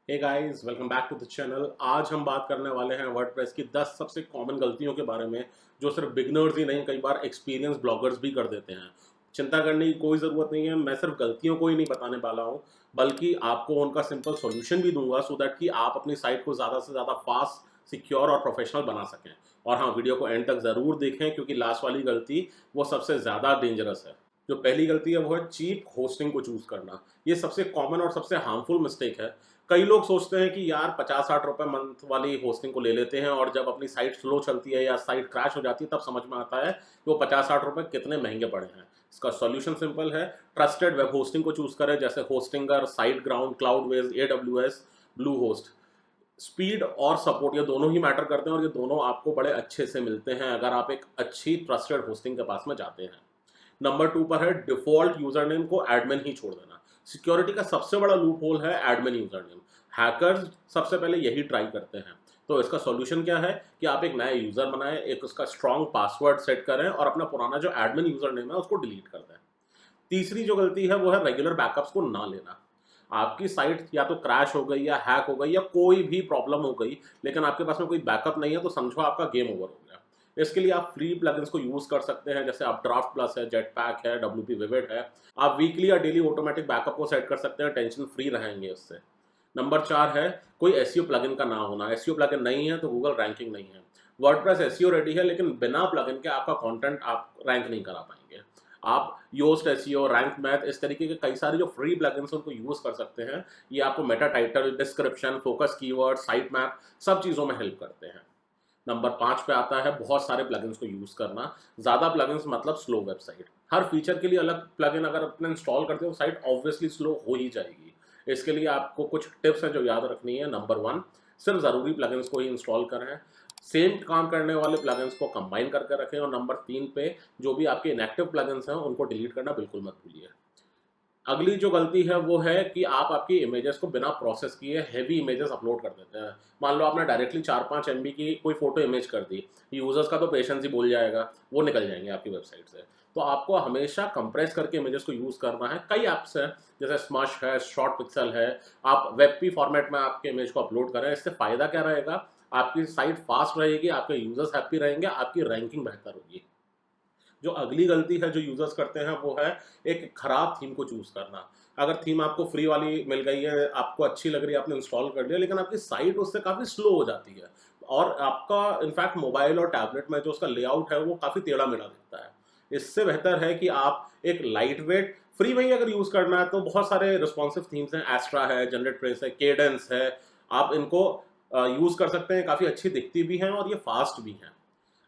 Hey guys, welcome back to the channel. आज हम बात करने वाले हैं वर्डप्रेस की 10 सबसे कॉमन गलतियों के बारे में, जो सिर्फ बिगनर्स ही नहीं, कई बार एक्सपीरियंस ब्लॉगर्स भी कर देते हैं। चिंता करने की कोई ज़रूरत नहीं है। मैं सिर्फ गलतियों को ही नहीं बताने वाला हूँ, बल्कि आपको उनका सिंपल सॉल्यूशन भी दूंगा, सो दैट कि आप अपनी साइट को ज़्यादा से ज़्यादा फास्ट, सिक्योर और प्रोफेशनल बना सकें। और हाँ, वीडियो को एंड तक ज़रूर देखें, क्योंकि लास्ट वाली गलती वो सबसे ज़्यादा डेंजरस है। जो पहली गलती है वो है चीप होस्टिंग को चूज़ करना। ये सबसे कॉमन और सबसे हार्मफुल मिस्टेक है। कई लोग सोचते हैं कि यार 50-60 रुपए मंथ वाली होस्टिंग को ले लेते हैं, और जब अपनी साइट स्लो चलती है या साइट क्रैश हो जाती है, तब समझ में आता है कि वो 50-60 रुपए कितने महंगे पड़े हैं। इसका सॉल्यूशन सिंपल है। ट्रस्टेड वेब होस्टिंग को चूज करें, जैसे Hostinger, SiteGround, Cloudways, AWS, blue host. Speed और सपोर्ट ये दोनों ही मैटर करते हैं, और ये दोनों आपको बड़े अच्छे से मिलते हैं अगर आप एक अच्छी ट्रस्टेड होस्टिंग के पास में जाते हैं। नंबर 2 पर है डिफॉल्ट यूजर नेम को एडमिन ही छोड़ देना। सिक्योरिटी का सबसे बड़ा लूप होल है एडमिन यूजर नेम। हैकर्स सबसे पहले यही ट्राई करते हैं। तो इसका सॉल्यूशन क्या है कि आप एक नया यूजर बनाएं, एक उसका स्ट्रॉन्ग पासवर्ड सेट करें, और अपना पुराना जो एडमिन यूजर नेम है उसको डिलीट कर दें। तीसरी जो गलती है वो है रेगुलर बैकअप्स को ना लेना। आपकी साइट या तो क्रैश हो गई या हैक हो गई या कोई भी प्रॉब्लम हो गई, लेकिन आपके पास में कोई बैकअप नहीं है, तो समझो आपका गेम ओवर हो गया। इसके लिए आप फ्री प्लगइन्स को यूज कर सकते हैं, जैसे आप ड्राफ्ट प्लस है, जेटपैक है, WP विविड है। आप वीकली या डेली ऑटोमेटिक बैकअप को सेट कर सकते हैं, टेंशन फ्री रहेंगे इससे। नंबर 4 है कोई एसईओ प्लगइन का ना होना। एसईओ प्लगइन नहीं है तो गूगल रैंकिंग नहीं है। वर्डप्रेस एसईओ रेडी है, लेकिन बिना प्लगइन के आपका कंटेंट आप रैंक नहीं करा पाएंगे। आप योस्ट एसईओ, रैंक मैथ, इस तरीके के कई सारे जो फ्री प्लगइन्स हैं उनको यूज कर सकते हैं। ये आपको Meta title, description, focus keyword, site map सब चीज़ों में हेल्प करते हैं। नंबर 5 पे आता है बहुत सारे प्लगइन्स को यूज करना। ज़्यादा प्लगइन्स मतलब स्लो वेबसाइट। हर फीचर के लिए अलग प्लगइन अगर अपने इंस्टॉल करते हो, साइट ऑब्वियसली स्लो हो ही जाएगी। इसके लिए आपको कुछ टिप्स हैं जो याद रखनी है। नंबर 1, सिर्फ ज़रूरी प्लगइन्स को ही इंस्टॉल करें। सेम काम करने वाले प्लगइन्स को कंबाइन करके रखें। और नंबर 3 पे जो भी आपके इनएक्टिव प्लगइन्स हैं उनको डिलीट करना बिल्कुल मत भूलिए। अगली जो गलती है वो है कि आप आपकी इमेजेस को बिना प्रोसेस किए हैवी इमेजेस अपलोड कर देते हैं। मान लो आपने डायरेक्टली 4-5 MB की कोई फोटो इमेज कर दी, यूजर्स का तो पेशेंस ही बोल जाएगा, वो निकल जाएंगे आपकी वेबसाइट से। तो आपको हमेशा कंप्रेस करके इमेजेस को यूज करना है। कई ऐप्स हैं जैसे स्मश है, शॉर्ट पिक्सल है। आप वेबपी फॉर्मेट में आपके इमेज को अपलोड करें। इससे फायदा क्या रहेगा, आपकी साइट फास्ट रहेगी, आपके यूजर्स हैप्पी रहेंगे, आपकी रैंकिंग बेहतर होगी। जो अगली गलती है जो यूजर्स करते हैं वो है एक खराब थीम को चूज करना। अगर थीम आपको फ्री वाली मिल गई है, आपको अच्छी लग रही है, आपने इंस्टॉल कर लिया, लेकिन आपकी साइट उससे काफ़ी स्लो हो जाती है, और आपका इनफैक्ट मोबाइल और टैबलेट में जो उसका लेआउट है वो काफ़ी टेढ़ा मेढ़ा दिखता है। इससे बेहतर है कि आप एक लाइट वेट फ्री में ही अगर यूज़ करना है तो बहुत सारे रिस्पॉन्सिव थीम्स हैं। एस्ट्रा है, जनरेट प्रेस है, केडेंस है। आप इनको यूज़ कर सकते हैं, काफ़ी अच्छी दिखती भी हैं और ये फास्ट भी हैं।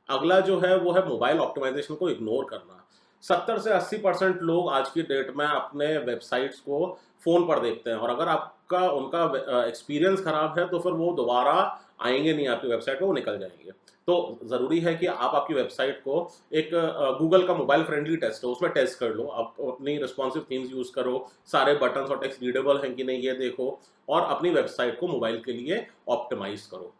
अगला जो है वो है मोबाइल ऑप्टिमाइजेशन को इग्नोर करना। 70 से 80% लोग आज की डेट में अपने वेबसाइट्स को फ़ोन पर देखते हैं, और अगर आपका उनका एक्सपीरियंस खराब है तो फिर वो दोबारा आएंगे नहीं आपकी वेबसाइट पे, वो निकल जाएंगे। तो ज़रूरी है कि आप आपकी वेबसाइट को एक गूगल का मोबाइल फ्रेंडली टेस्ट है उसमें टेस्ट कर लो। आप अपनी रिस्पॉन्सिव थीम्स यूज़ करो, सारे बटन्स और टेक्स्ट रीडेबल हैं कि नहीं ये देखो, और अपनी वेबसाइट को मोबाइल के लिए ऑप्टिमाइज करो।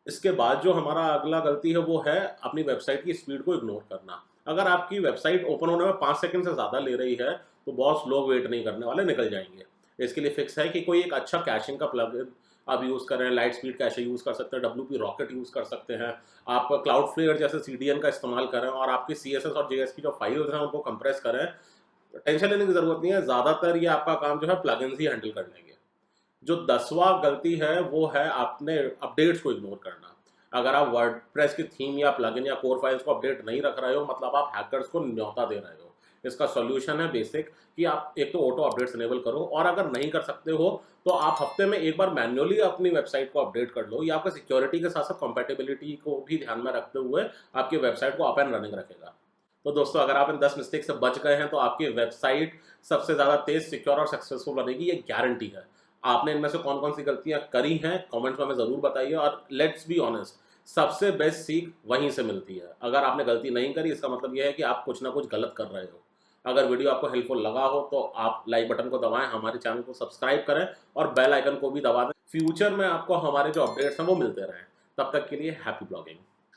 इसके बाद जो हमारा अगला गलती है वो है अपनी वेबसाइट की स्पीड को इग्नोर करना। अगर आपकी वेबसाइट ओपन होने में 5 सेकंड से ज़्यादा ले रही है तो बहुत लोग वेट नहीं करने वाले, निकल जाएंगे। इसके लिए फिक्स है कि कोई एक अच्छा कैशिंग का प्लगइन आप यूज़ करें। लाइट स्पीड कैशे यूज़ कर सकते हैं, WP रॉकेट यूज़ कर सकते हैं। आप क्लाउडफ्लेयर जैसे CDN का इस्तेमाल करें, और आपकी CSS और JS की जो फाइल्स हैं उनको कंप्रेस करें। टेंशन लेने की ज़रूरत नहीं है, ज़्यादातर ये आपका काम जो है प्लगइन्स ही हैंडल कर लेंगे। जो 10वां गलती है वो है आपने अपडेट्स को इग्नोर करना। अगर आप वर्डप्रेस की थीम या प्लगइन या कोर फाइल्स को अपडेट नहीं रख रहे हो, मतलब आप हैकर्स को न्योता दे रहे हो। इसका सॉल्यूशन है बेसिक कि आप एक तो ऑटो अपडेट्स इनेबल करो, और अगर नहीं कर सकते हो तो आप हफ्ते में एक बार मैन्युअली अपनी वेबसाइट को अपडेट कर लो। ये आपका सिक्योरिटी के साथ साथ कंपैटिबिलिटी को भी ध्यान में रखते हुए आपकी वेबसाइट को अप एंड रनिंग रखेगा। तो दोस्तों, अगर आप इन 10 मिस्टेक से बच गए हैं तो आपकी वेबसाइट सबसे ज़्यादा तेज, सिक्योर और सक्सेसफुल बनेगी, ये गारंटी है। आपने इनमें से कौन कौन सी गलतियां करी हैं कमेंट्स में हमें ज़रूर बताइए, और लेट्स बी ऑनेस्ट, सबसे बेस्ट सीख वहीं से मिलती है। अगर आपने गलती नहीं करी, इसका मतलब यह है कि आप कुछ ना कुछ गलत कर रहे हो। अगर वीडियो आपको हेल्पफुल लगा हो तो आप लाइक बटन को दबाएं, हमारे चैनल को सब्सक्राइब करें, और बेल आइकन को भी दबा दें। फ्यूचर में आपको हमारे जो अपडेट्स हैं वो मिलते रहें। तब तक के लिए हैप्पी ब्लॉगिंग।